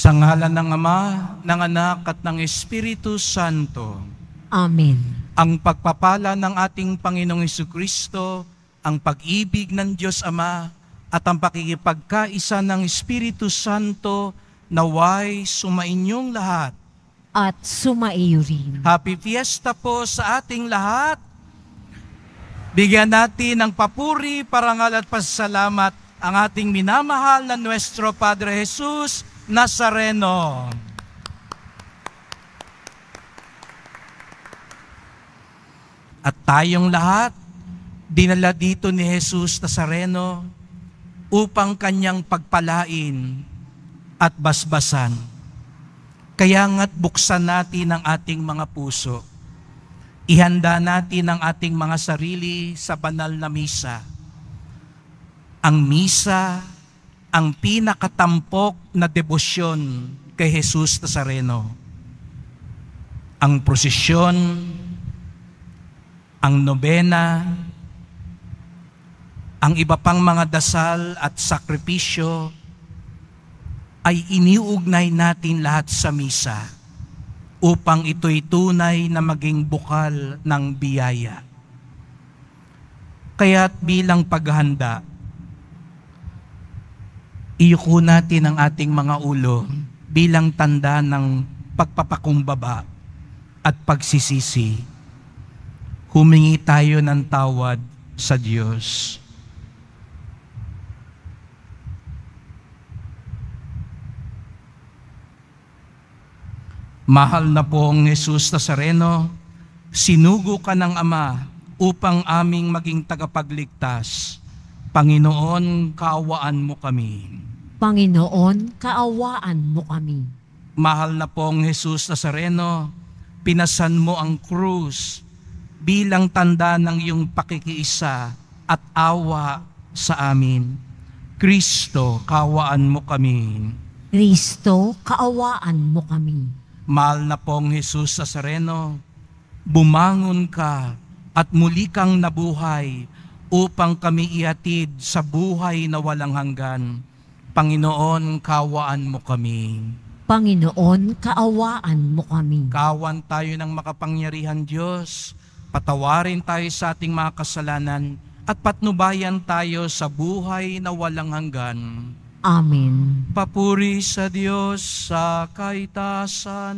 Sa ngalan ng Ama, ng Anak at ng Espiritu Santo. Amen. Ang pagpapala ng ating Panginoong Jesucristo, ang pag-ibig ng Diyos Ama, at ang pakikipagkaisa ng Espiritu Santo naway sumainyong lahat. At sumaiyo rin. Happy Fiesta po sa ating lahat. Bigyan natin ng papuri, parangal at pasasalamat ang ating minamahal na Nuestro Padre Jesus Nazareno. At tayong lahat, dinala dito ni Jesus Nazareno upang kanyang pagpalain at basbasan. Kaya nga't buksan natin ang ating mga puso. Ihanda natin ang ating mga sarili sa banal na misa. Ang misa, ang pinakatampok na debosyon kay Jesus Nazareno. Ang prosesyon, ang nobena, ang iba pang mga dasal at sakripisyo ay iniugnay natin lahat sa misa upang ito'y tunay na maging bukal ng biyaya. Kaya't bilang paghahanda, iyuko natin ang ating mga ulo bilang tanda ng pagpapakumbaba at pagsisisi. Humingi tayo ng tawad sa Diyos. Mahal na pong Jesus Nazareno, sinugo ka ng Ama upang aming maging tagapagligtas. Panginoon, kaawaan mo kami. Panginoon, kaawaan mo kami. Mahal na pong Jesus Nazareno, pinasan mo ang krus bilang tanda ng iyong pakikiisa at awa sa amin. Kristo, kaawaan mo kami. Kristo, kaawaan mo kami. Mahal na pong Jesus Nazareno, bumangon ka at muli kang nabuhay upang kami ihatid sa buhay na walang hanggan. Panginoon, kaawaan mo kami. Panginoon, kaawaan mo kami. Kawan tayo ng makapangyarihan Diyos, patawarin tayo sa ating mga kasalanan at patnubayan tayo sa buhay na walang hanggan. Amen. Papuri sa Diyos sa kaitasan.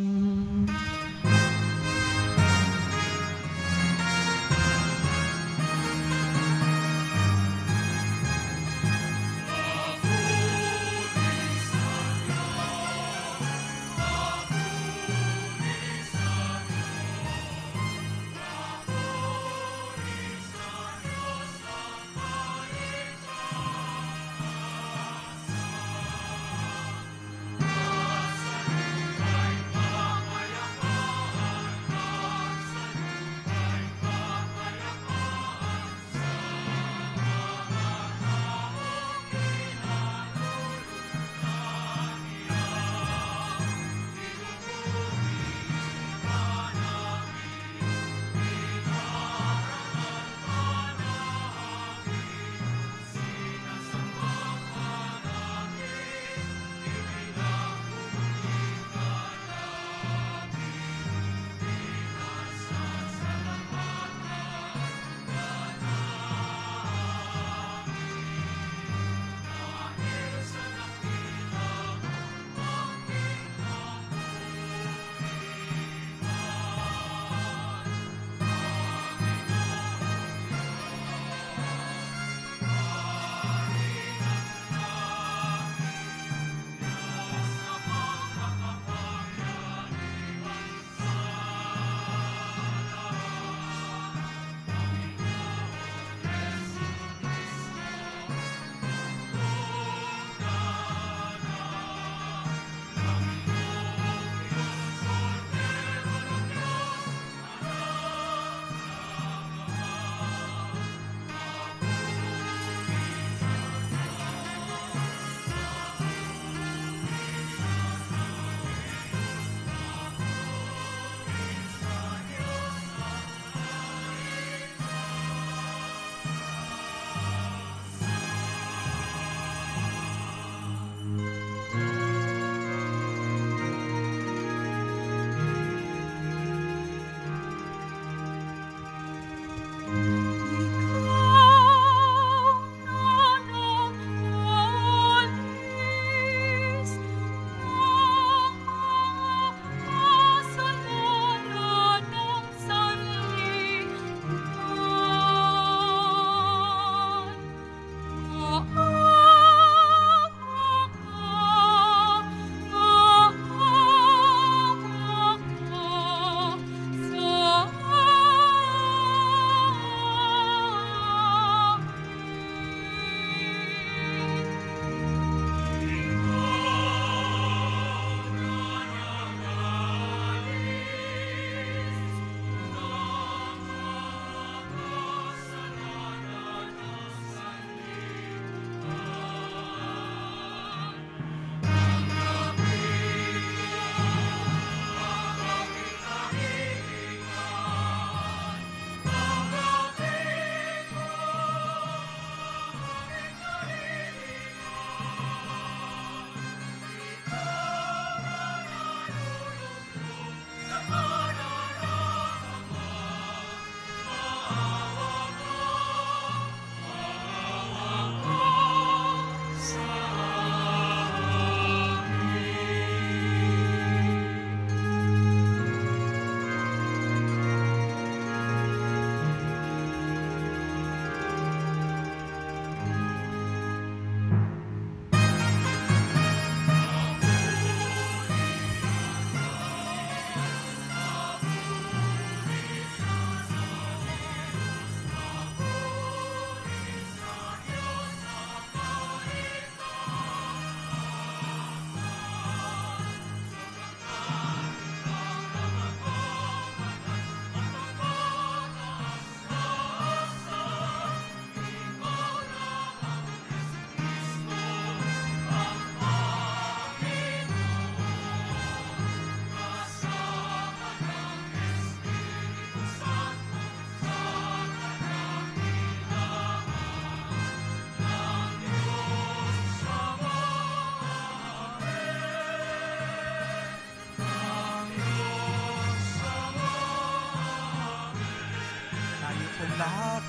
at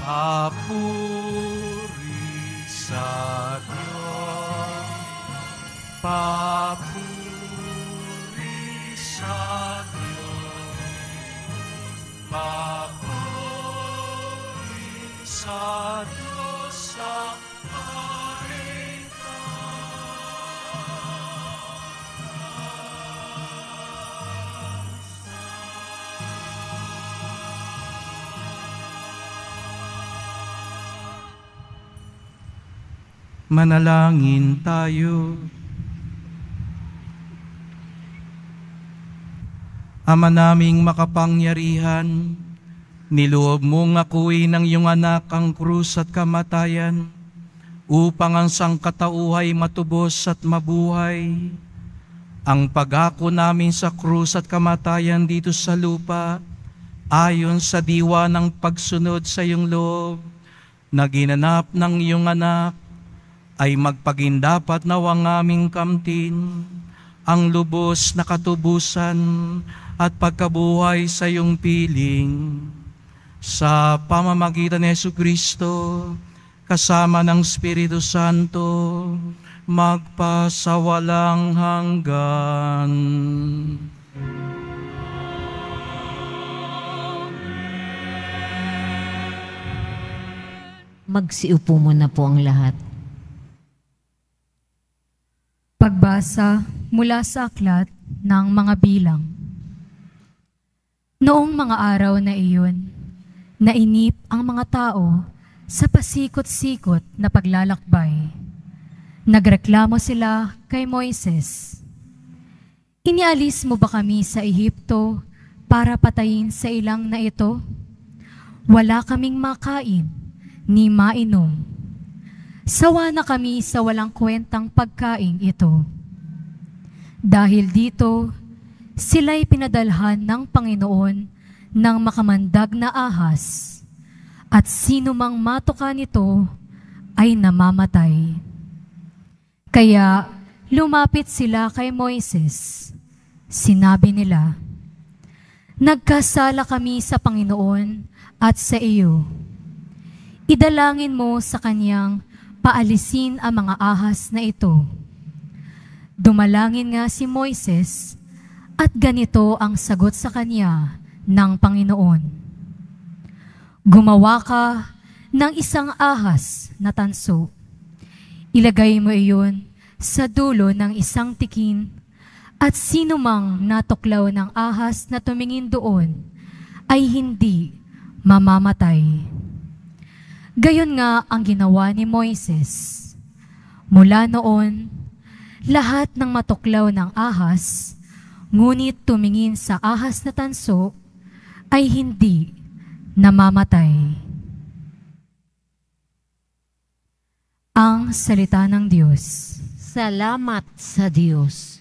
papuri sa Diyos. Papuri sa Diyos. Papuri sa Diyos sa manalangin tayo. Ama naming makapangyarihan, niloob mong ako'y ng iyong anak ang krus at kamatayan, upang ang sangkatauhay matubos at mabuhay. Ang pag-ako namin sa krus at kamatayan dito sa lupa, ayon sa diwa ng pagsunod sa iyong loob, na ginanap ng iyong anak, ay magpagindapat nawang aming kamtin ang lubos na katubusan at pagkabuhay sa iyong piling. Sa pamamagitan ni Jesucristo, kasama ng Espiritu Santo, magpasawalang hanggan. Magsiupo muna po ang lahat. Pagbasa mula sa aklat ng mga bilang. Noong mga araw na iyon, nainip ang mga tao sa pasikot-sikot na paglalakbay. Nagreklamo sila kay Moises. Inialis mo ba kami sa Ehipto para patayin sa ilang na ito? Wala kaming makain ni mainom. Sawa na kami sa walang kwentang pagkain ito. Dahil dito, sila'y pinadalhan ng Panginoon ng makamandag na ahas, at sino mang matuka nito ay namamatay. Kaya lumapit sila kay Moises. Sinabi nila, "Nagkasala kami sa Panginoon at sa iyo. Idalangin mo sa Kanyang paalisin ang mga ahas na ito." Dumalangin nga si Moises at ganito ang sagot sa kanya ng Panginoon. "Gumawa ka ng isang ahas na tanso. Ilagay mo iyon sa dulo ng isang tikin, at sino mang natuklaw ng ahas na tumingin doon ay hindi mamamatay." Gayon nga ang ginawa ni Moises. Mula noon, lahat ng matuklaw ng ahas, ngunit tumingin sa ahas na tanso, ay hindi namamatay. Ang salita ng Diyos. Salamat sa Diyos.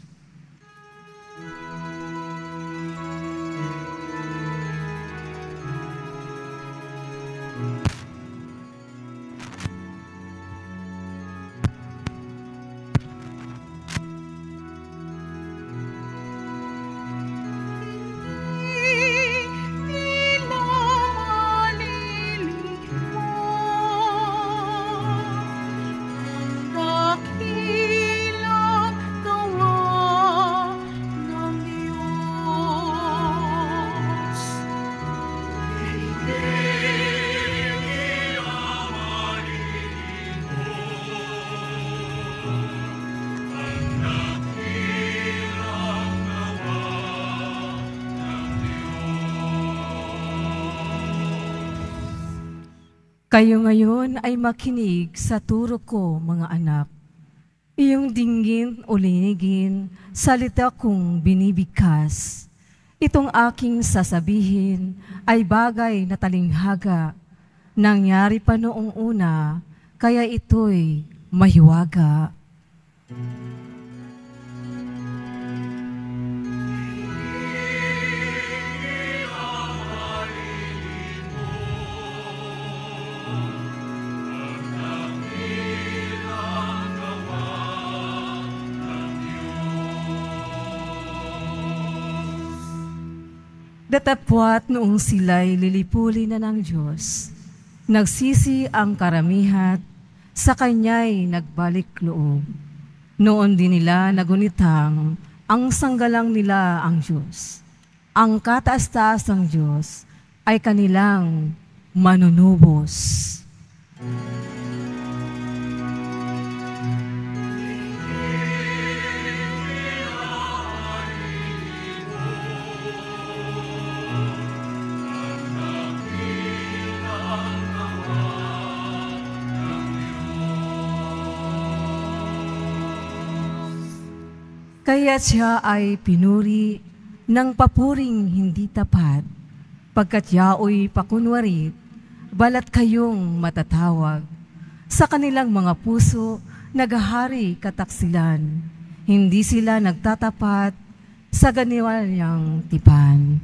Kayo ngayon ay makinig sa turo ko, mga anak. Iyong dinggin o linigin, salita kong binibigkas. Itong aking sasabihin ay bagay na talinghaga. Nangyari pa noong una, kaya ito'y mahiwaga. Datapwat noong sila'y lilipuli na ng Diyos, nagsisi ang karamihat, sa Kanya'y nagbalik loob. Noon din nila nagunitang ang sanggalang nila ang Diyos. Ang kataas-taas ng Diyos ay kanilang manunubos. Kaya siya ay pinuri ng papuring hindi tapat, pagkat yaoy pakunwari, balat kayong matatawag. Sa kanilang mga puso, naghahari kataksilan, hindi sila nagtatapat sa ganiwanyang tipan.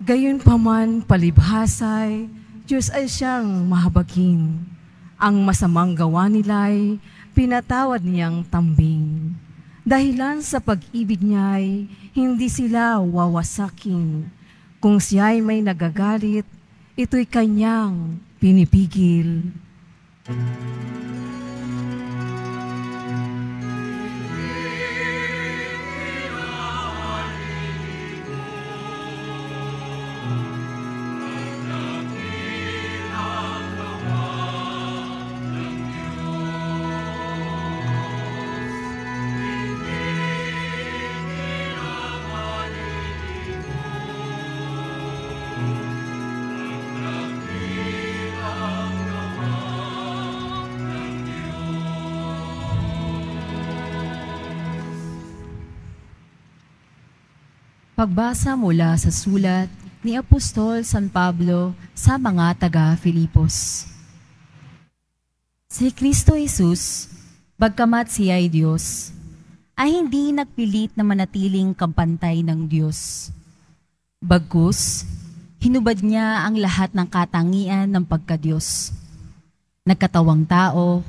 Gayunpaman palibhasay, Diyos ay siyang mahabagin. Ang masamang gawa nila'y pinatawad niyang tambing. Dahilan sa pag-ibig niya'y hindi sila wawasakin. Kung siya'y may nagagalit, ito'y kanyang pinipigil. Pagbasa mula sa sulat ni Apostol San Pablo sa mga taga-Filipos. Si Kristo Jesus, bagkamat siya ay Diyos, ay hindi nagpilit na manatiling kampantay ng Diyos. Bagkus, hinubad niya ang lahat ng katangian ng pagka-Diyos. Nagkatawang tao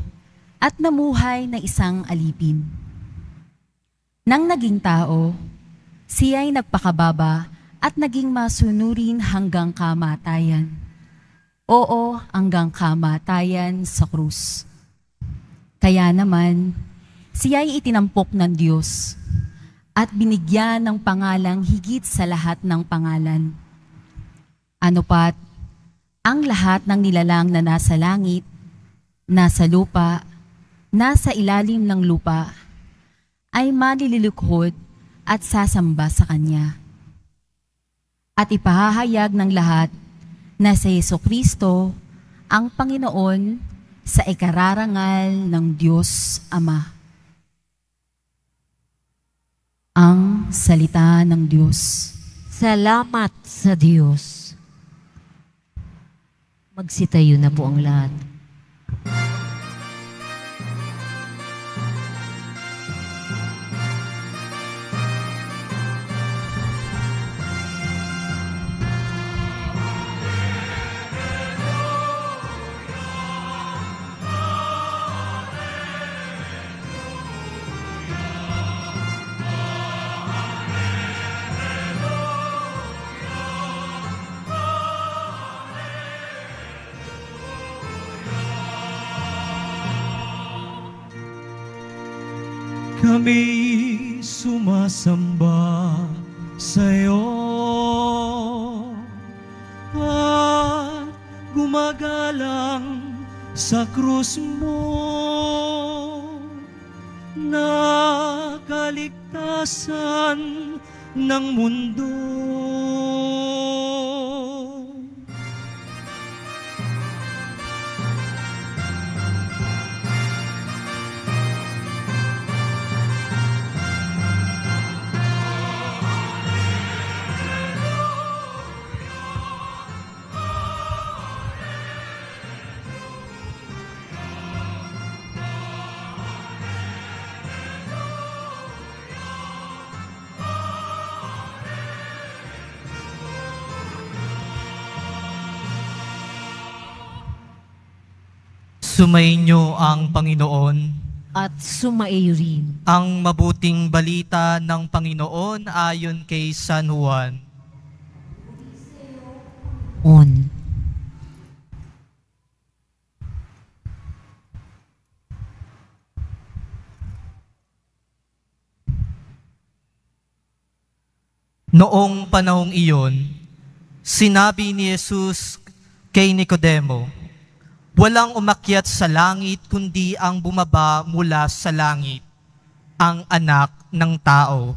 at namuhay na isang alipin. Nang naging tao, siya'y nagpakababa at naging masunurin hanggang kamatayan. Oo, hanggang kamatayan sa krus. Kaya naman, siya'y itinampok ng Diyos at binigyan ng pangalang higit sa lahat ng pangalan. Ano pat, ang lahat ng nilalang na nasa langit, nasa lupa, nasa ilalim ng lupa, ay malililukhod at sasamba sa Kanya. At ipahahayag ng lahat na si Jesucristo ang Panginoon sa ikararangal ng Diyos Ama. Ang salita ng Diyos. Salamat sa Diyos. Magsitayo na po ang lahat. Kami sumasamba sa'yo at gumagalang sa krus mo na kaligtasan ng mundo. Sumainyo ang Panginoon. At sumaiyo rin. Ang mabuting balita ng Panginoon ayon kay San Juan. On. Noong panahong iyon, sinabi ni Jesus kay Nicodemo, walang umakyat sa langit kundi ang bumaba mula sa langit, ang anak ng tao.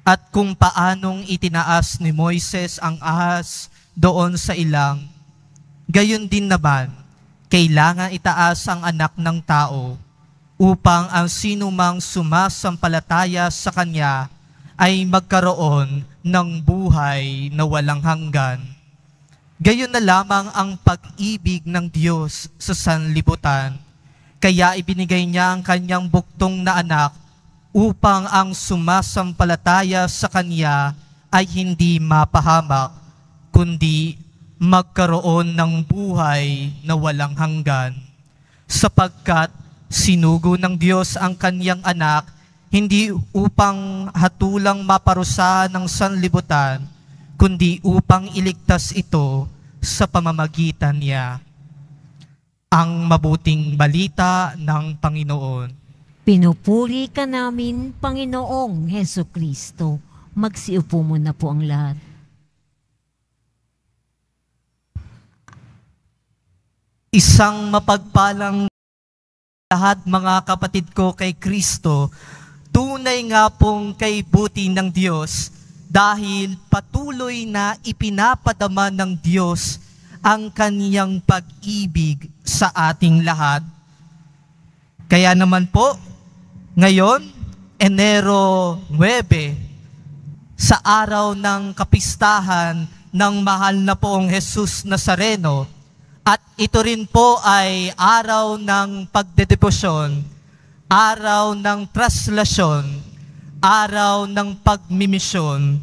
At kung paanong itinaas ni Moises ang ahas doon sa ilang, gayon din naman, kailangan itaas ang anak ng tao upang ang sinumang sumasampalataya sa kanya ay magkaroon ng buhay na walang hanggan. Gayon na lamang ang pag-ibig ng Diyos sa sanlibutan. Kaya ibinigay niya ang kanyang buktong na anak upang ang sumasampalataya sa kanya ay hindi mapahamak, kundi magkaroon ng buhay na walang hanggan. Sapagkat sinugo ng Diyos ang kanyang anak hindi upang hatulang maparusahan ng sanlibutan, kundi upang iligtas ito sa pamamagitan niya. Ang mabuting balita ng Panginoon. Pinupuri ka namin, Panginoong Heso Kristo. Magsiupo muna po ang lahat. Isang mapagpalang lahat mga kapatid ko kay Kristo, tunay nga pong kay buti ng Diyos dahil patuloy na ipinapadama ng Diyos ang kaniyang pag-ibig sa ating lahat. Kaya naman po, ngayon, Enero 9, sa araw ng kapistahan ng mahal na poong Jesus Nazareno, at ito rin po ay araw ng pagdedebosyon, araw ng traslasyon, araw ng pagmimisyon.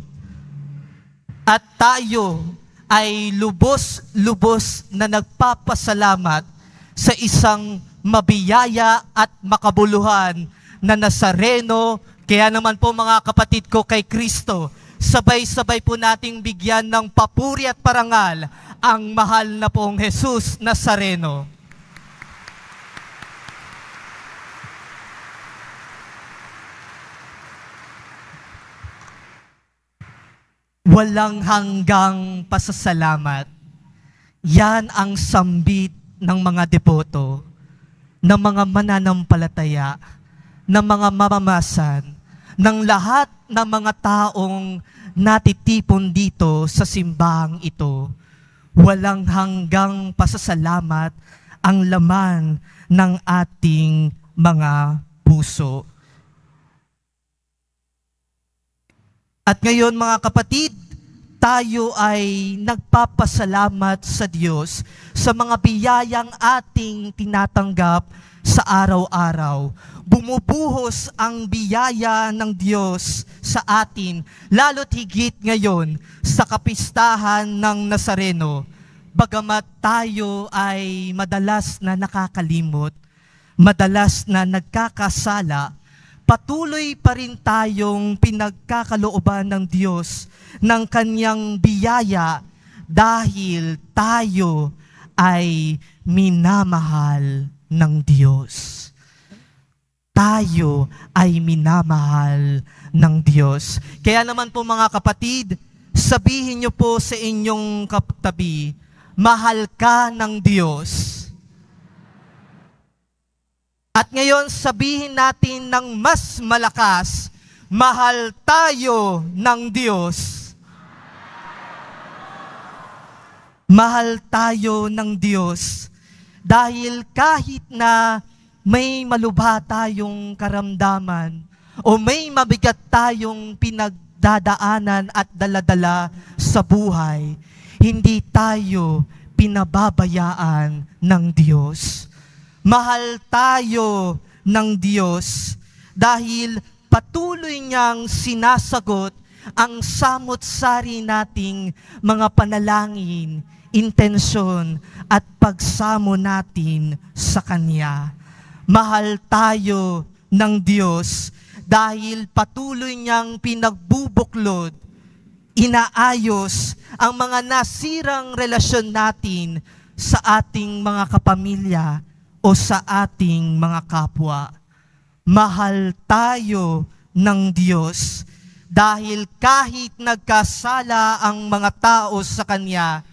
At tayo ay lubos-lubos na nagpapasalamat sa isang mabiyaya at makabuluhan na Nazareno. Kaya naman po mga kapatid ko kay Kristo, sabay-sabay po nating bigyan ng papuri at parangal ang mahal na pong Jesus Nazareno. Walang hanggang pasasalamat. Yan ang sambit ng mga deboto, ng mga mananampalataya, ng mga mamamasan, ng lahat ng mga taong natitipon dito sa simbahang ito. Walang hanggang pasasalamat ang laman ng ating mga puso. At ngayon mga kapatid, tayo ay nagpapasalamat sa Diyos sa mga biyayang ating tinatanggap sa araw-araw. Bumubuhos ang biyaya ng Diyos sa atin, lalo't higit ngayon sa kapistahan ng Nazareno. Bagamat tayo ay madalas na nakakalimot, madalas na nagkakasala, patuloy pa rin tayong pinagkakalooban ng Diyos ng kanyang biyaya dahil tayo ay minamahal ng Diyos. Tayo ay minamahal ng Diyos. Kaya naman po mga kapatid, sabihin niyo po sa inyong katabi, mahal ka ng Diyos. At ngayon, sabihin natin ng mas malakas, mahal tayo ng Diyos. Mahal tayo ng Diyos. Dahil kahit na may malubha tayong karamdaman o may mabigat tayong pinagdadaanan at daladala sa buhay, hindi tayo pinababayaan ng Diyos. Mahal tayo ng Diyos dahil patuloy niyang sinasagot ang samot-sari nating mga panalangin, intensyon at pagsamo natin sa Kanya. Mahal tayo ng Diyos dahil patuloy niyang pinagbubuklod, inaayos ang mga nasirang relasyon natin sa ating mga kapamilya o sa ating mga kapwa. Mahal tayo ng Diyos dahil kahit nagkasala ang mga tao sa Kanya,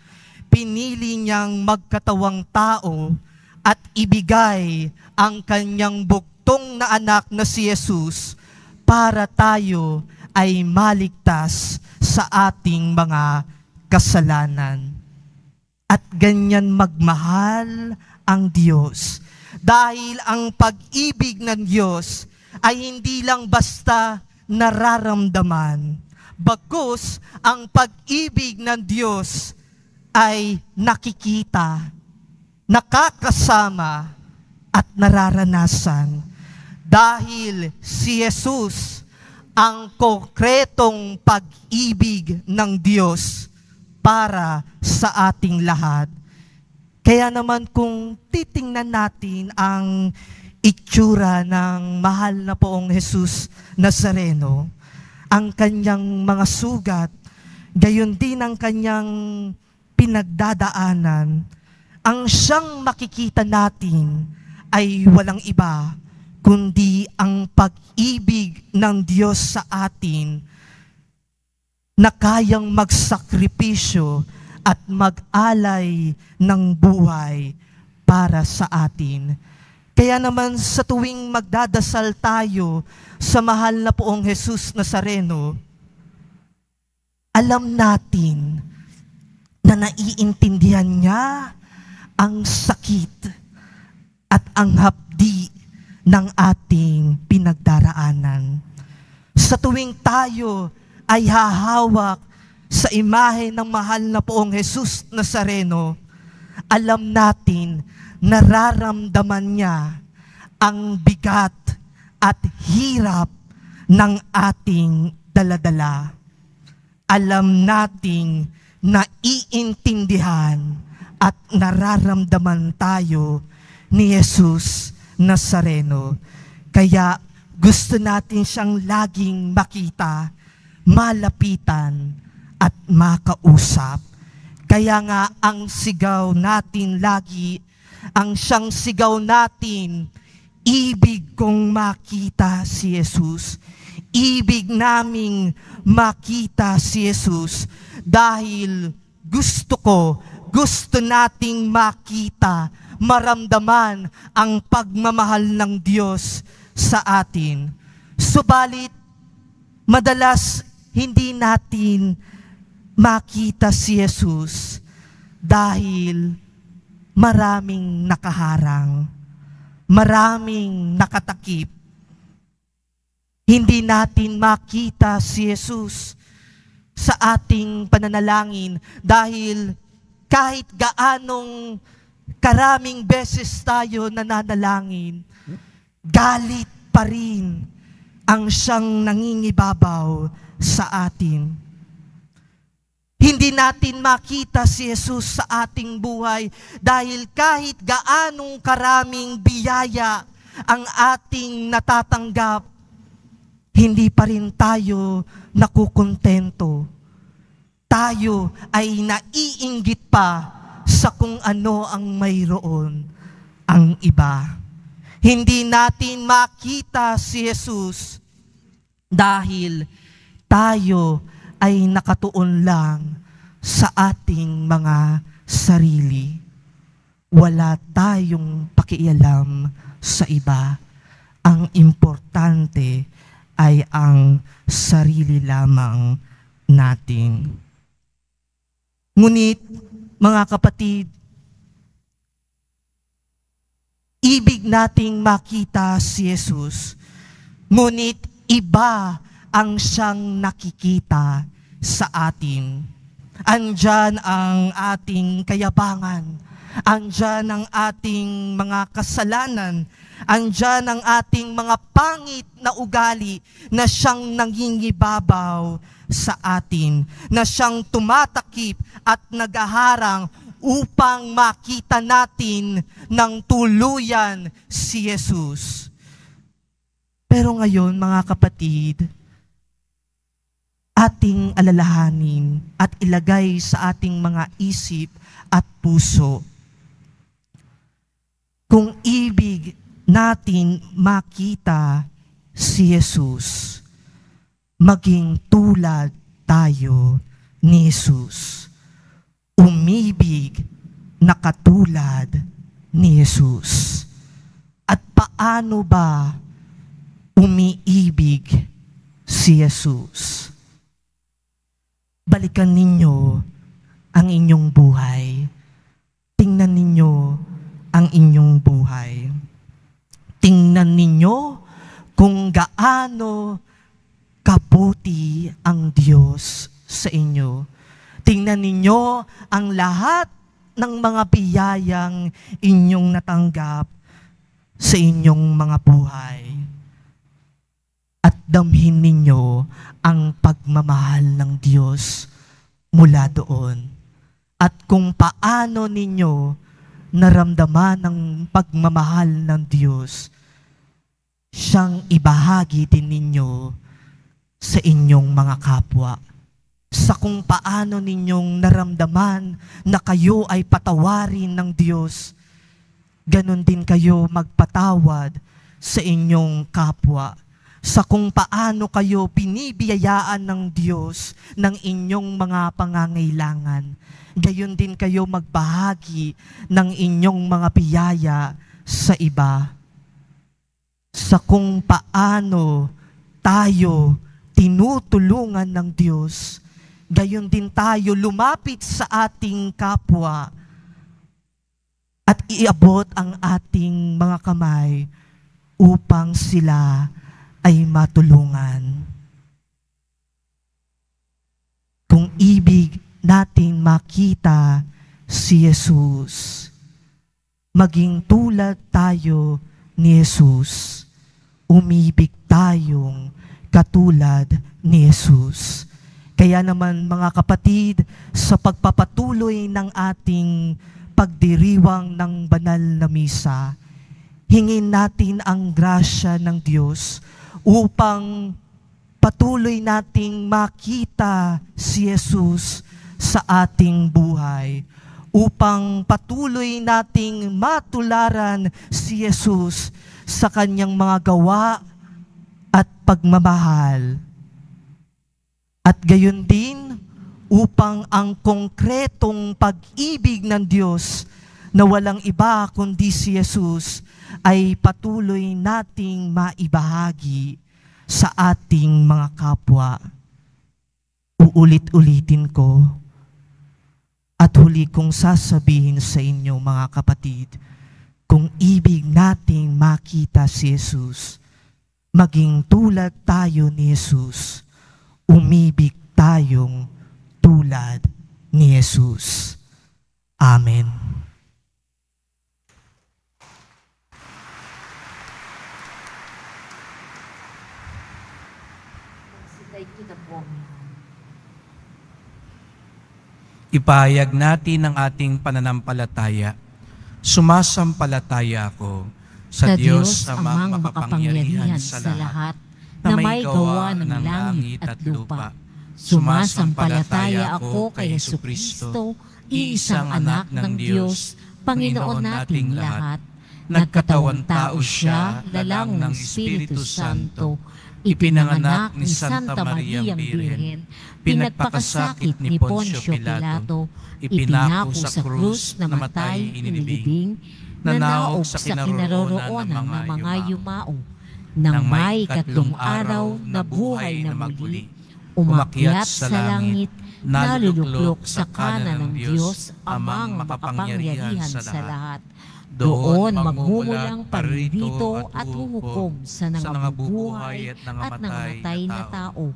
pinili niyang magkatawang tao at ibigay ang Kanyang buktong na anak na si Jesus para tayo ay maligtas sa ating mga kasalanan. At ganyan magmahal ang Diyos. Dahil ang pag-ibig ng Diyos ay hindi lang basta nararamdaman. Bagkus, ang pag-ibig ng Diyos ay nakikita, nakakasama, at nararanasan. Dahil si Jesus ang konkretong pag-ibig ng Diyos para sa ating lahat. Kaya naman kung titingnan natin ang itsura ng mahal na poong Jesus Nazareno, ang kanyang mga sugat, gayon din ang kanyang pinagdadaanan, ang siyang makikita natin ay walang iba kundi ang pag-ibig ng Diyos sa atin na kayang magsakripisyo at mag-alay ng buhay para sa atin. Kaya naman sa tuwing magdadasal tayo sa mahal na poong Jesus Nazareno, alam natin na naiintindihan niya ang sakit at ang hapdi ng ating pinagdaraanan. Sa tuwing tayo ay hahawak sa imahe ng mahal na poong Jesus Nazareno, alam natin, nararamdaman niya ang bigat at hirap ng ating daladala. Alam nating naiintindihan at nararamdaman tayo ni Jesus Nazareno. Kaya gusto natin siyang laging makita, malapitan, at makausap. Kaya nga ang sigaw natin lagi, ang siyang sigaw natin, ibig kong makita si Jesus. Ibig naming makita si Jesus dahil gusto nating makita, maramdaman ang pagmamahal ng Diyos sa atin. Subalit, madalas hindi natin makita si Jesus dahil maraming nakaharang, maraming nakatakip. Hindi natin makita si Jesus sa ating pananalangin dahil kahit gaanong karaming beses tayo nananalangin, galit pa rin ang siyang nangingibabaw sa atin. Hindi natin makita si Jesus sa ating buhay dahil kahit gaanong karaming biyaya ang ating natatanggap, hindi pa rin tayo nakukontento. Tayo ay naiinggit pa sa kung ano ang mayroon ang iba. Hindi natin makita si Jesus dahil tayo ay nakatuon lang sa ating mga sarili. Wala tayong pakialam sa iba. Ang importante ay ang sarili lamang natin. Ngunit, mga kapatid, ibig nating makita si Jesus, ngunit iba ang siyang nakikita sa atin. Andyan ang ating kayabangan, andyan ang ating mga kasalanan, andyan ang ating mga pangit na ugali na siyang nangingibabaw sa atin, na siyang tumatakip at nagaharang upang makita natin ng tuluyan si Jesus. Pero ngayon, mga kapatid, ating alalahanin at ilagay sa ating mga isip at puso. Kung ibig natin makita si Jesus, maging tulad tayo ni Jesus. Umibig na katulad ni Jesus. At paano ba umiibig si Jesus? Balikan ninyo ang inyong buhay. Tingnan ninyo ang inyong buhay. Tingnan ninyo kung gaano kabuti ang Diyos sa inyo. Tingnan ninyo ang lahat ng mga biyayang inyong natanggap sa inyong mga buhay. At damhin ninyo ang pagmamahal ng Diyos mula doon. At kung paano ninyo naramdaman ang pagmamahal ng Diyos, siyang ibahagi din ninyo sa inyong mga kapwa. Sa kung paano ninyong naramdaman na kayo ay patawarin ng Diyos, ganon din kayo magpatawad sa inyong kapwa. Sa kung paano kayo binibiyayaan ng Diyos ng inyong mga pangangailangan, gayon din kayo magbahagi ng inyong mga biyaya sa iba. Sa kung paano tayo tinutulungan ng Diyos, gayon din tayo lumapit sa ating kapwa at iabot ang ating mga kamay upang sila ay matulungan. Kung ibig natin makita si Jesus, maging tulad tayo ni Jesus, umibig tayong katulad ni Jesus. Kaya naman mga kapatid, sa pagpapatuloy ng ating pagdiriwang ng banal na misa, hingin natin ang grasya ng Diyos upang patuloy nating makita si Jesus sa ating buhay, upang patuloy nating matularan si Jesus sa kanyang mga gawa at pagmamahal. At gayon din, upang ang konkretong pag-ibig ng Diyos na walang iba kundi si Jesus ay patuloy nating maibahagi sa ating mga kapwa. Uulit-ulitin ko at huli kong sasabihin sa inyo mga kapatid, kung ibig nating makita si Jesus, maging tulad tayo ni Jesus, umibig tayong tulad ni Jesus. Amen. Ipahayag natin ang ating pananampalataya. Sumasampalataya ako sa Diyos amang makapangyarihan sa lahat, na may gawa ng langit at lupa. Sumasampalataya ako kay Jesucristo, iisang anak ng Diyos, Panginoon nating lahat. Nagkatawang tao siya, lalang ng Espiritu Santo, ipinanganak ni Santa Mariang Birhen, pinagpakasakit ni Poncio Pilato, ipinako sa krus, namatay, inilibing, nanaog sa kinaroroonan ng mga yumao, nang may ikatlong araw na buhay na muli, umakyat sa langit, naluluklok sa kanan ng Diyos amang makapangyarihan sa lahat. Doon magmumulang paririto at huhukom sa nangabubuhay at nangamatay na tao.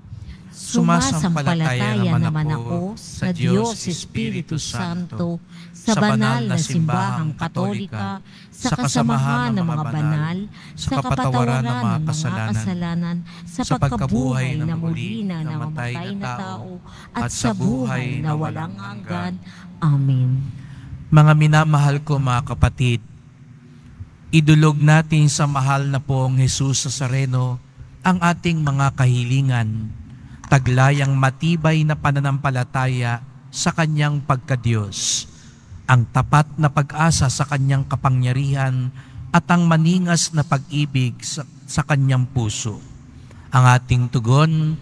Sumasampalataya naman ako sa Diyos Espiritu Santo, sa banal na simbahang Katolika, sa kasamahan ng mga banal, sa kapatawaran ng mga kasalanan, sa pagkabuhay na muli na nangamatay na tao, at sa buhay na walang hanggan. Amen. Mga minamahal ko mga kapatid, idulog natin sa mahal na pong Jesus Nazareno ang ating mga kahilingan, taglayang matibay na pananampalataya sa Kanyang pagkadiyos, ang tapat na pag-asa sa Kanyang kapangyarihan at ang maningas na pag-ibig sa Kanyang puso. Ang ating tugon,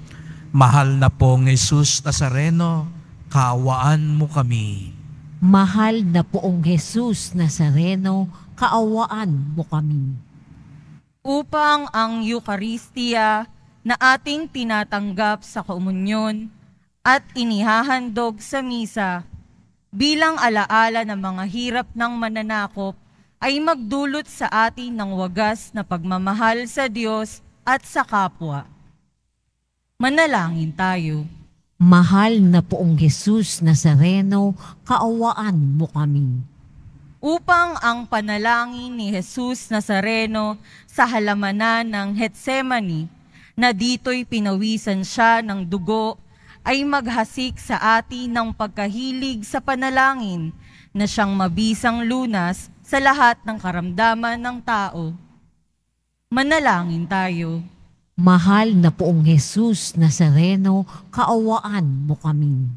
mahal na pong Jesus Nazareno, kaawaan mo kami. Mahal na poong Jesus Nazareno, kaawaan mo kami. Upang ang Eucharistia na ating tinatanggap sa komunyon at inihahandog sa misa bilang alaala ng mga hirap ng mananakop ay magdulot sa atin ng wagas na pagmamahal sa Diyos at sa kapwa. Manalangin tayo. Mahal na poong Jesus Nazareno, kaawaan mo kami. Upang ang panalangin ni Jesus Nazareno sa halamanan ng Getsemani, na dito'y pinawisan siya ng dugo, ay maghasik sa atin ng pagkahilig sa panalangin na siyang mabisang lunas sa lahat ng karamdaman ng tao. Manalangin tayo. Mahal na poong Jesus Nazareno, kaawaan mo kami.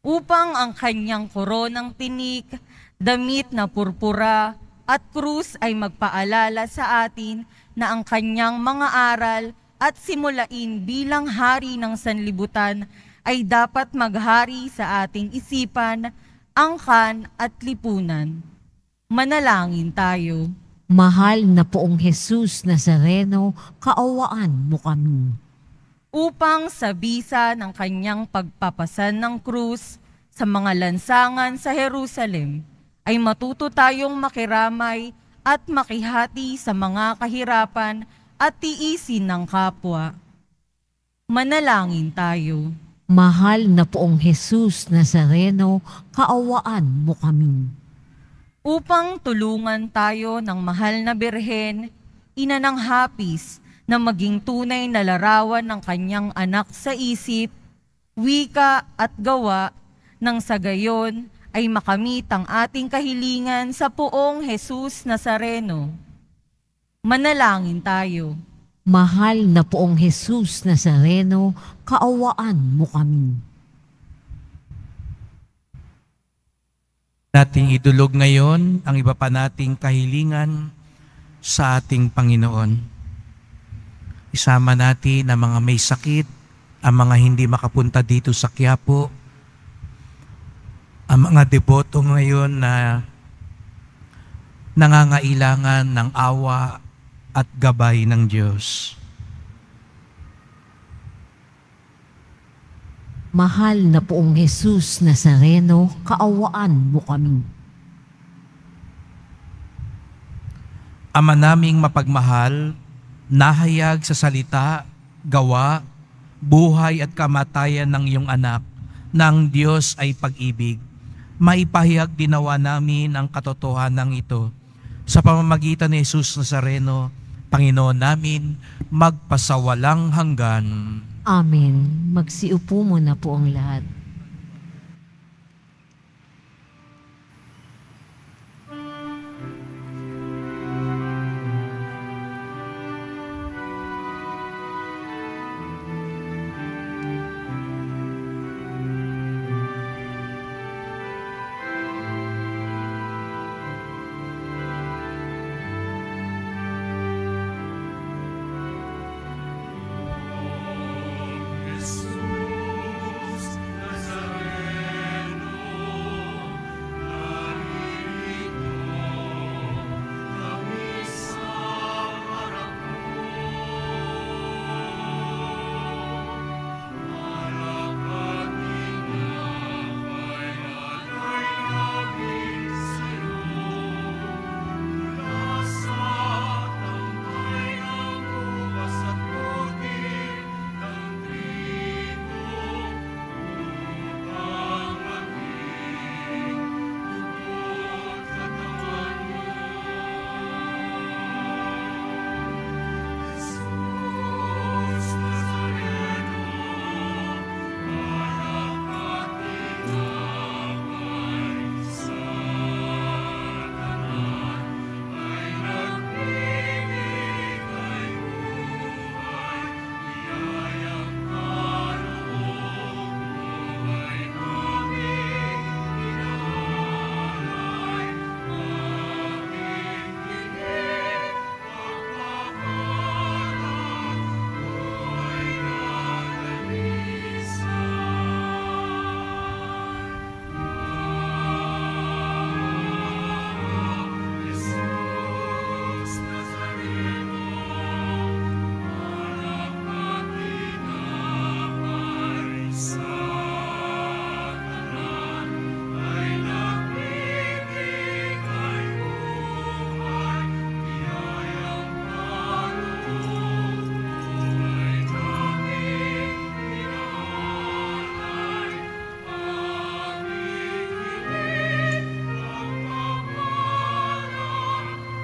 Upang ang kanyang koronang tinik, damit na purpura at krus ay magpaalala sa atin na ang kanyang mga aral at simulain bilang hari ng sanlibutan ay dapat maghari sa ating isipan, angkan at lipunan. Manalangin tayo. Mahal na poong Jesus Nazareno, kaawaan mo kami. Upang sa bisa ng kanyang pagpapasan ng krus sa mga lansangan sa Jerusalem, ay matuto tayong makiramay at makihati sa mga kahirapan at tiisin ng kapwa. Manalangin tayo. Mahal na poong Jesus Nazareno, kaawaan mo kami. Upang tulungan tayo ng mahal na Birhen, ina ng hapis, na maging tunay na larawan ng kanyang anak sa isip, wika at gawa, nang sa gayon ay makamit ang ating kahilingan sa poong Jesus Nazareno. Manalangin tayo. Mahal na poong Jesus Nazareno, kaawaan mo kami. Nating idulog ngayon ang iba pa nating kahilingan sa ating Panginoon. Isama natin ang mga may sakit, ang mga hindi makapunta dito sa Quiapo, ang mga deboto ngayon na nangangailangan ng awa at gabay ng Diyos. Mahal na poong Jesus Nazareno, kaawaan mo kami. Ama naming mapagmahal, nahayag sa salita, gawa, buhay at kamatayan ng iyong anak, na ang Diyos ay pag-ibig. Maipahayag dinawa namin ang katotohanan ito. Sa pamamagitan ni Jesus Nazareno, Panginoon namin, magpasawalang hanggan. Amen. Magsiupo muna po ang lahat.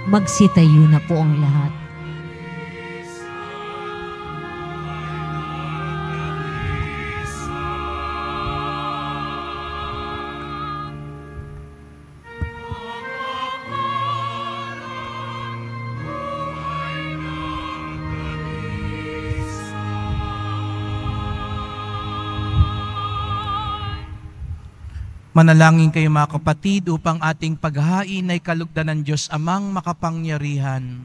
Magsitayo na po ang lahat. Manalangin kayo mga kapatid upang ating paghahain ay kalugdan ng Diyos Amang makapangyarihan.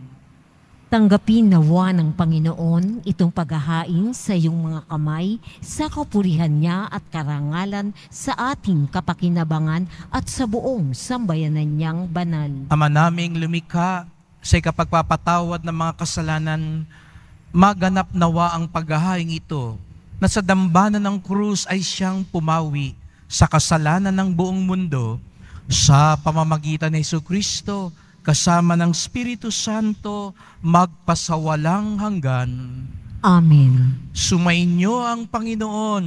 Tanggapin nawa ng Panginoon itong paghahain sa iyong mga kamay sa kapurihan niya at karangalan sa ating kapakinabangan at sa buong sambayanan niyang banal. Ama naming lumikha sa kapagpapatawad ng mga kasalanan, maganap nawa ang paghahain ito na sa dambana ng krus ay siyang pumawi sa kasalanan ng buong mundo sa pamamagitan ni Jesucristo kasama ng Espiritu Santo magpasawalang hanggan. Amen. Sumainyo ang Panginoon.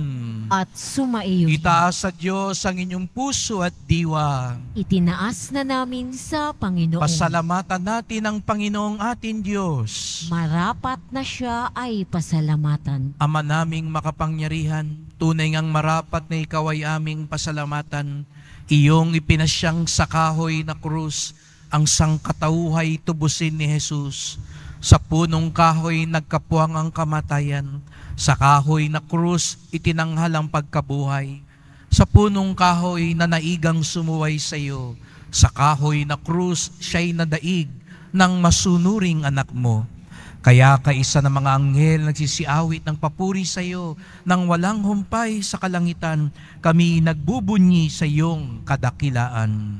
At sumaiyo. Itaas sa Diyos ang inyong puso at diwa. Itinaas na namin sa Panginoon. Pasalamatan natin ang Panginoong ating Diyos. Marapat na siya ay pasalamatan. Ama naming makapangyarihan, tunay ngang marapat na ikaw ay aming pasalamatan. Iyong ipinasyang sa kahoy na krus, ang sangkatauhay tubusin ni Jesus. Sa punong kahoy nagkapuwang ang kamatayan. Sa kahoy na krus itinanghal ang pagkabuhay. Sa punong kahoy na naigang sumuway sa iyo. Sa kahoy na krus siya'y nadaig ng masunuring anak mo. Kaya kaisa ng mga anghel nagsisiawit ng papuri sa iyo, nang walang humpay sa kalangitan, kami nagbubunyi sa iyong kadakilaan.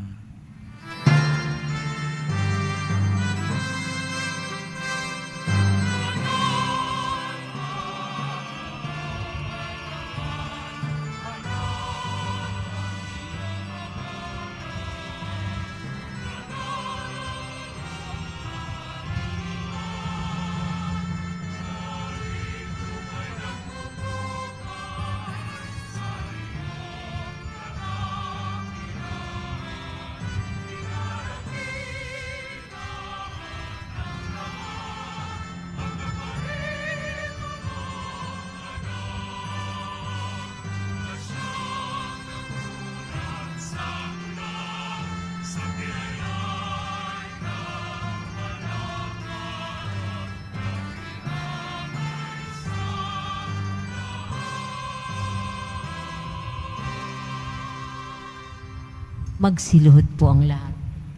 Magsiluhod po ang lahat.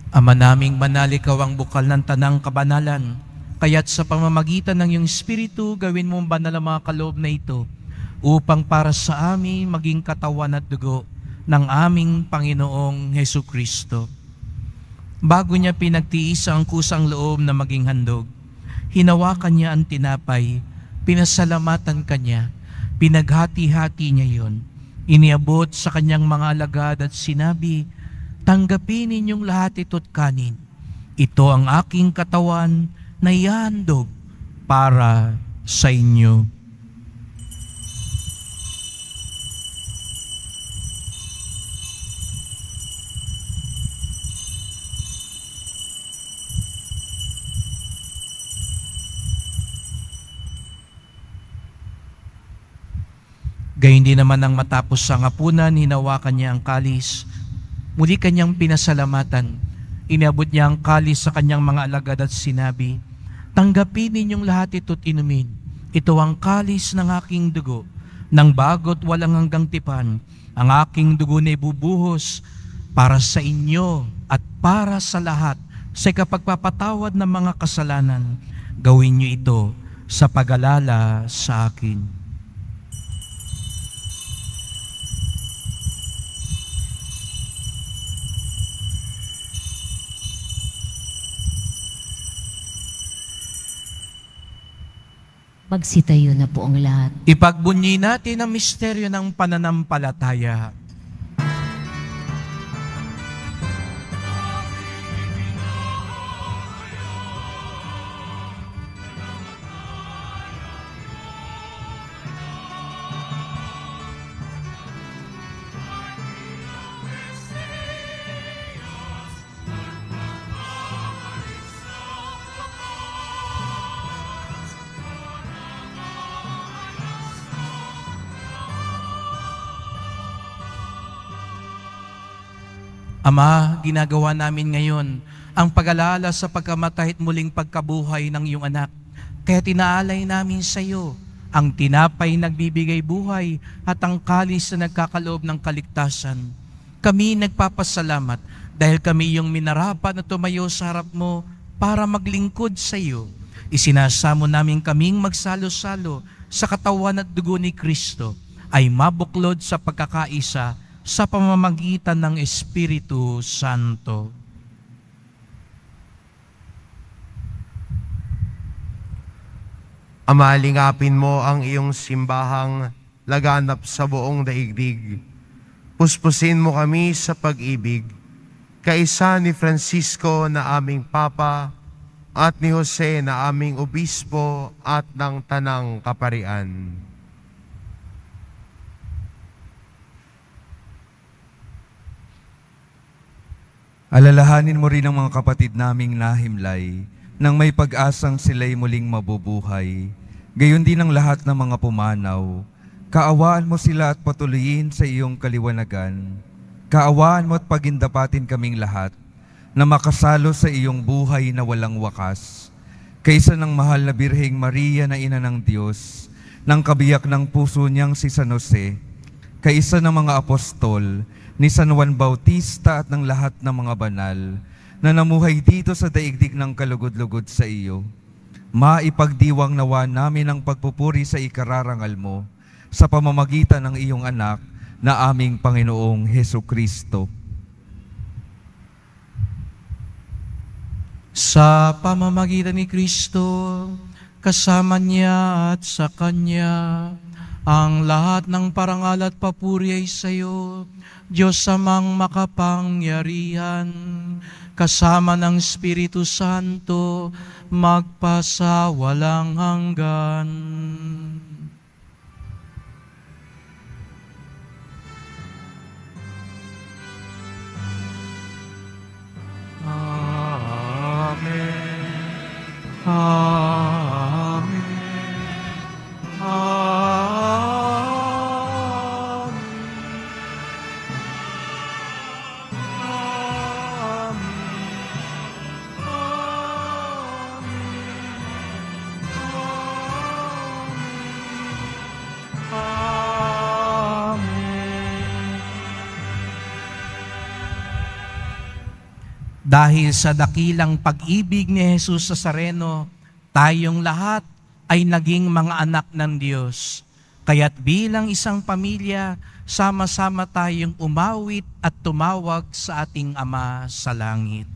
Ama naming banal, ikaw ang bukal ng tanang kabanalan. Kaya't sa pamamagitan ng iyong Espiritu, gawin mong banal ang mga kaloob na ito upang para sa amin maging katawan at dugo ng aming Panginoong Hesukristo. Bago niya pinagtiis ang kusang loob na maging handog, hinawakan niya ang tinapay, pinasalamatan kanya, pinaghati-hati niya yon. Iniabot sa kanyang mga alagad at sinabi, "Tanggapin ninyong lahat ito't kanin. Ito ang aking katawan na ihahandog para sa inyo." Gayun din naman ang matapos sa hapunan, hinawakan niya ang kalis. Muli kanyang pinasalamatan. Iniabot niya ang kalis sa kanyang mga alagad at sinabi, "Tanggapin ninyong lahat ito't inumin. Ito ang kalis ng aking dugo, ng bago't walang hanggang tipan. Ang aking dugo na ibubuhos para sa inyo at para sa lahat sa kapagpapatawad ng mga kasalanan. Gawin niyo ito sa pag-alala sa akin." Magsitayo na po ang lahat. Ipagbunyi natin ang misteryo ng pananampalataya. Ama, ginagawa namin ngayon ang pag-alala sa pagkamatay at muling pagkabuhay ng iyong anak. Kaya tinaalay namin sa iyo ang tinapay nagbibigay buhay at ang kalis na nagkakaloob ng kaligtasan. Kami nagpapasalamat dahil kami yung minarapat na tumayo sa harap mo para maglingkod sa iyo. Isinasamo namin kaming magsalo-salo sa katawan at dugo ni Kristo ay mabuklod sa pagkakaisa sa pamamagitan ng Espiritu Santo. Ama, lingapin mo ang iyong simbahang laganap sa buong daigdig. Puspusin mo kami sa pag-ibig, kaisa ni Francisco na aming Papa at ni Jose na aming Obispo at ng Tanang Kaparian. Alalahanin mo rin ang mga kapatid naming nahimlay nang may pag-asang sila'y muling mabubuhay. Gayon din ang lahat ng mga pumanaw. Kaawaan mo sila at patuloyin sa iyong kaliwanagan. Kaawaan mo at pagindapatin kaming lahat na makasalo sa iyong buhay na walang wakas. Kaysa ng mahal na Birheng Maria na Ina ng Diyos, ng kabiyak ng puso niyang si San Jose, kaysa ng mga apostol, ni San Juan Bautista at ng lahat ng mga banal, na namuhay dito sa daigdig ng kalugod-lugod sa iyo. Maipagdiwang nawa namin ang pagpupuri sa ikararangal mo sa pamamagitan ng iyong anak na aming Panginoong Hesukristo. Sa pamamagitan ni Kristo, kasama niya at sa Kanya, ang lahat ng parangal at papuri ay sa iyo, Diyos amang makapangyarihan, kasama ng Espiritu Santo, magpasawalang hanggan. Amen. Amen. Dahil sa dakilang pag-ibig ni Jesus Nazareno, tayong lahat ay naging mga anak ng Diyos. Kaya't bilang isang pamilya, sama-sama tayong umawit at tumawag sa ating Ama sa langit.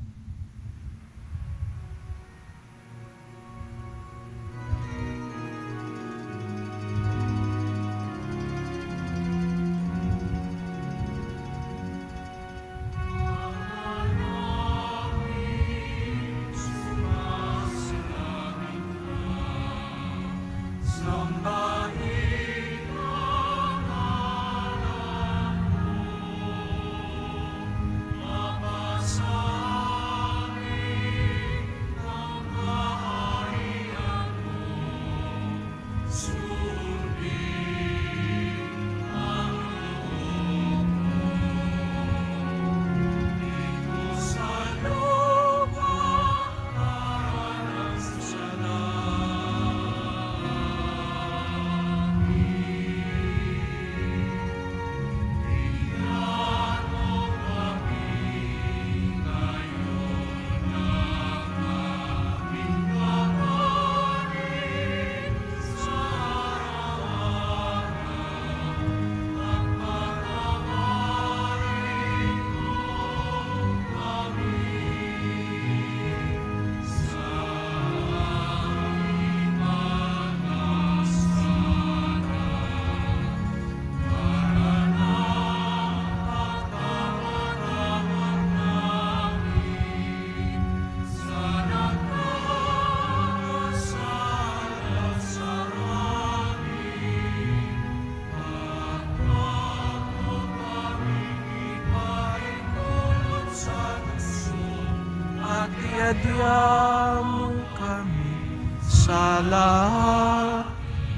Iadya mo kami sa lahat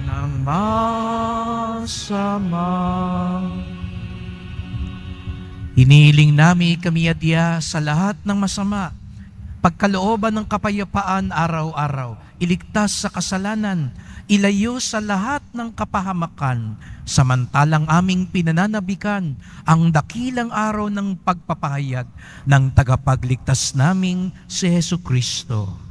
ng masama. Hinihiling namin kami adya sa lahat ng masama, pagkalooban ng kapayapaan araw-araw, iligtas sa kasalanan, ilayo sa lahat ng kapahamakan, samantalang aming pinananabikan ang dakilang araw ng pagpapahayag ng tagapagligtas naming si Hesu Kristo.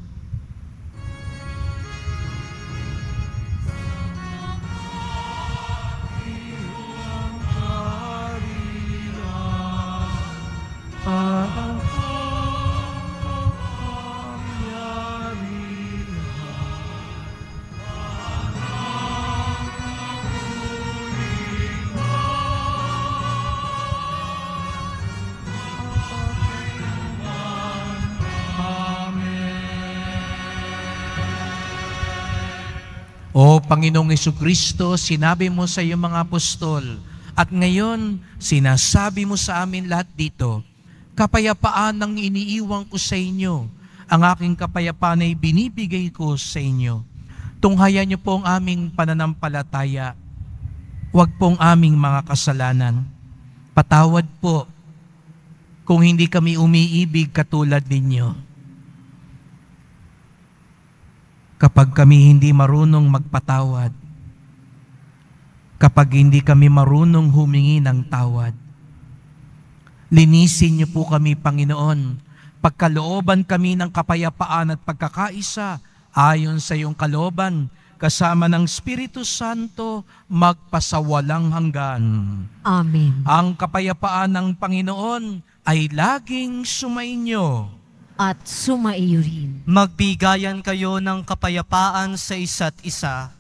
O Panginoong Jesucristo, sinabi mo sa iyong mga apostol, at ngayon sinasabi mo sa amin lahat dito, kapayapaan ang iniiwan ko sa inyo, ang aking kapayapaan ay binibigay ko sa inyo. Tunghayan niyo po ang aming pananampalataya, huwag pong aming mga kasalanan. Patawad po kung hindi kami umiibig katulad ninyo. Kapag kami hindi marunong magpatawad, kapag hindi kami marunong humingi ng tawad, linisin niyo po kami, Panginoon, pagkalooban kami ng kapayapaan at pagkakaisa ayon sa iyong kalooban, kasama ng Espiritu Santo, magpasawalang hanggan. Amen. Ang kapayapaan ng Panginoon ay laging sumainyo. At sumaiyo rin. Magbigayan kayo ng kapayapaan sa isa't isa.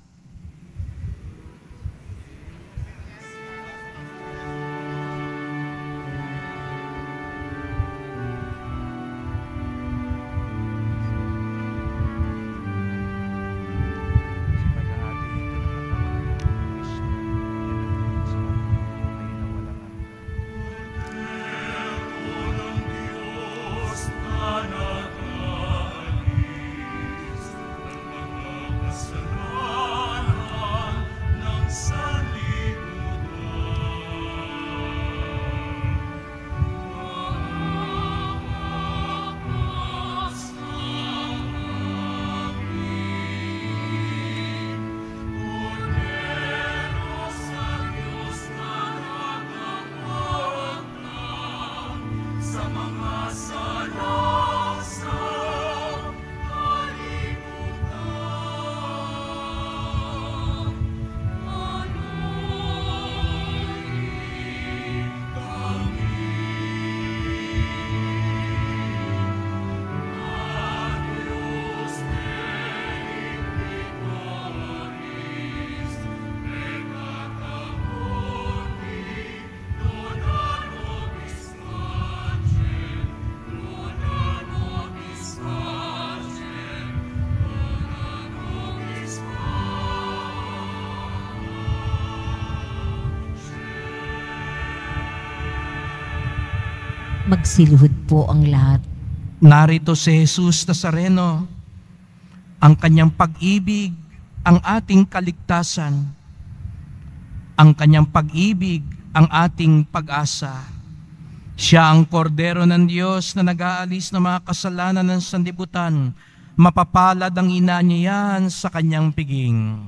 Magsiluhod po ang lahat. Narito si Jesus Nazareno, ang kanyang pag-ibig, ang ating kaligtasan, ang kanyang pag-ibig, ang ating pag-asa. Siya ang kordero ng Diyos na nag-aalis ng mga kasalanan ng sanlibutan. Mapapalad ang ina niya yan sa kanyang piging.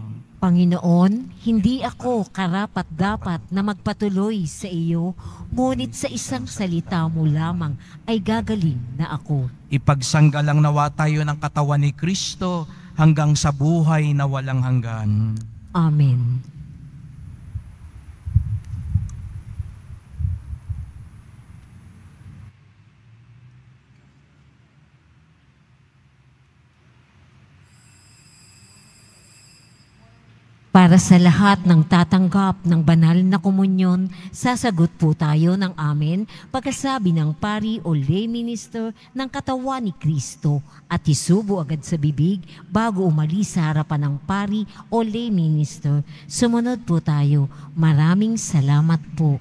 Panginoon, hindi ako karapat-dapat na magpatuloy sa iyo, ngunit sa isang salita mo lamang ay gagaling na ako. Ipagsanggalang nawa tayo ng katawan ni Kristo hanggang sa buhay na walang hanggan. Amen. Para sa lahat ng tatanggap ng banal na komunyon, sasagot po tayo ng amen pagkasabi ng pari o lay minister ng katawan ni Kristo at isubo agad sa bibig bago umalis sa harapan ng pari o lay minister. Sumunod po tayo. Maraming salamat po.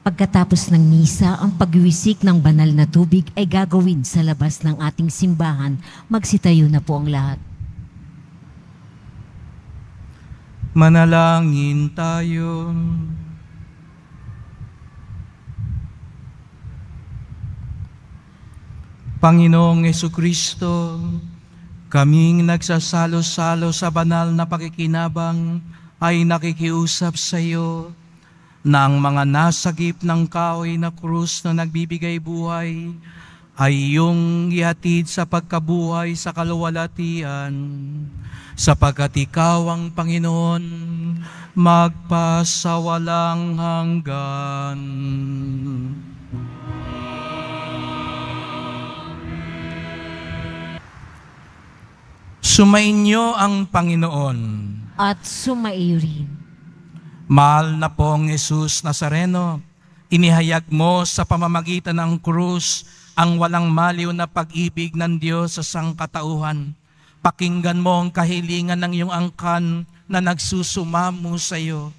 Pagkatapos ng misa, ang pagwiwisik ng banal na tubig ay gagawin sa labas ng ating simbahan. Magsitayo na po ang lahat. Manalangin tayo. Panginoong Jesucristo, kaming nagsasalo-salo sa banal na pakikinabang ay nakikiusap sa iyo na ang mga nasagip ng kahoy na krus na nagbibigay buhay ay iyong ihatid sa pagkabuhay sa kaluwalhatian, sapagkat ikaw ang Panginoon magpasawalang hanggan. Sumainyo ang Panginoon. At sumaiyo rin. Mahal na pong Jesus Nazareno, inihayag mo sa pamamagitan ng krus ang walang maliw na pag-ibig ng Diyos sa sangkatauhan. Pakinggan mo ang kahilingan ng iyong angkan na nagsusumamo sa iyo.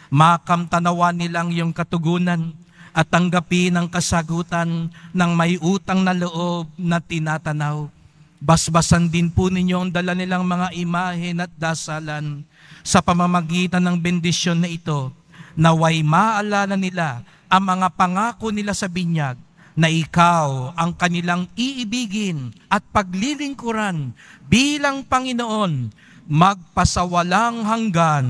Makamtanawan nilang iyong katugunan at tanggapin ang kasagutan ng may utang na loob na tinatanaw. Basbasan din po ninyo ang dala nilang mga imahen at dasalan sa pamamagitan ng bendisyon na ito, naway maalala nila ang mga pangako nila sa binyag na ikaw ang kanilang iibigin at paglilingkuran bilang Panginoon magpasawalang hanggan.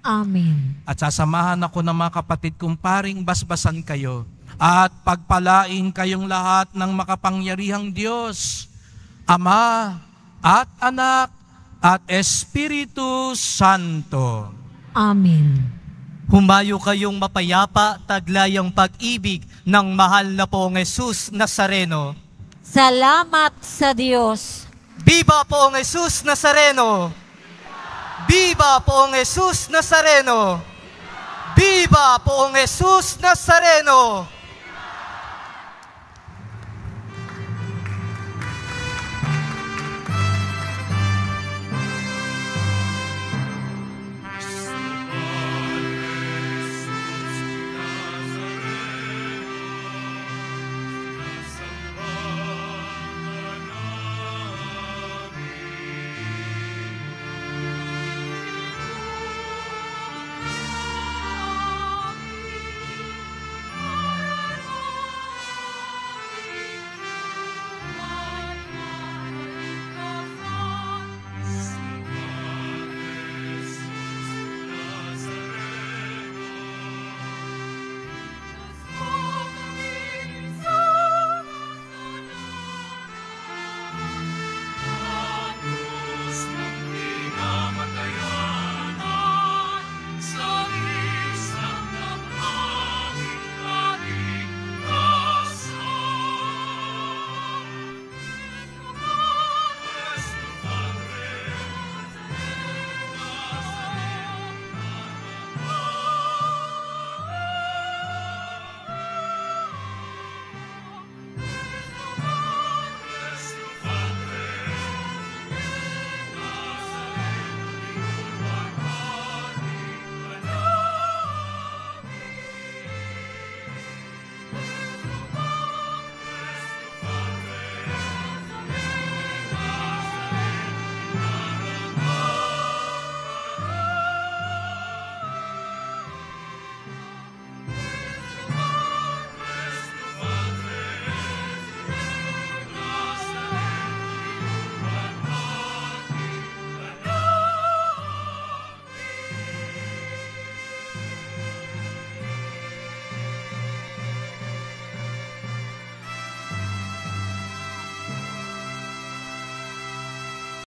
Amen. At sasamahan ako ng mga kapatid kong paring basbasan kayo at pagpalain kayong lahat ng makapangyarihang Diyos, Ama at Anak at Espiritu Santo. Amen. Humayo kayong mapayapa, taglay ang pag-ibig ng mahal na poong Jesus Nazareno. Salamat sa Diyos. Viva poong Jesus Nazareno! Viva poong Jesus Nazareno! Viva poong Jesus Nazareno!